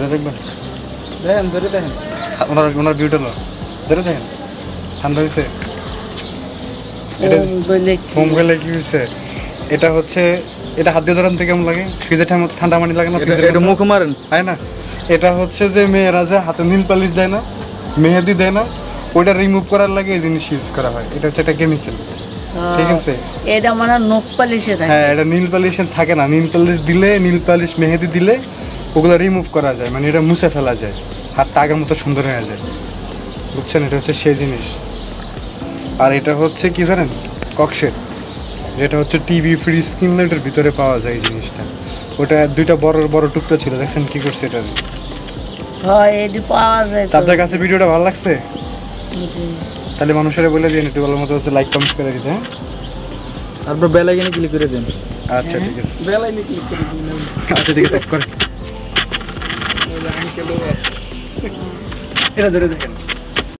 ধরে দেখবেন দেখেন ধরে দেখেন ওনার ভিউটা লো ধরে দেখেন ঠান্ডা হয়েছে ফোম গেলে কি হয়েছে এটা হচ্ছে এটা হাত দিয়ে ধরেন থেকে কেমন লাগে ফ্রিজের ঠান্ডা পানি লাগে না এটা মুখ মারেন তাই না এটা হচ্ছে যে মেয়েরা যে হাতে নীল পালিশ দেয় না মেহেদি দেয় না ওইটা রিমুভ করার লাগে এই জিনিস ইউজ করা হয় এটা হচ্ছে একটা কেমিক্যাল ঠিক আছে এটা মানে নখ পালিশে থাকে হ্যাঁ এটা নীল পালিশে থাকে না নীল পালিশ দিলে নীল পালিশ মেহেদি দিলে ওগুলো রিমুভ করা যায় মানে এটা মুছে ফেলা যায় হাতটা আগের মতো সুন্দর হয়ে যায় বুঝছেন এটা হচ্ছে সেই জিনিস আর এটা হচ্ছে কি জানেন ককশেট যেটা হচ্ছে টিভি ফ্রিজ কিনলে এটার ভিতরে পাওয়া যায় এই জিনিসটা ওটা দুইটা বড় বড় টুকরা ছিল দেখছেন কি করছে এটা হ্যাঁ এটি পাওয়া যায় আপনার কাছে ভিডিওটা ভালো লাগছে তাহলে মানুষেরা বলে দিন একটু ভালো মতো লাইক কমেন্ট করে দিতে হ্যাঁ তারপর বেল আইকনে ক্লিক করে দেন আচ্ছা ঠিক আছে বেল আইকনে ক্লিক করে দিন আচ্ছা ঠিক আছে অফ করে এটা ধরে দেখেন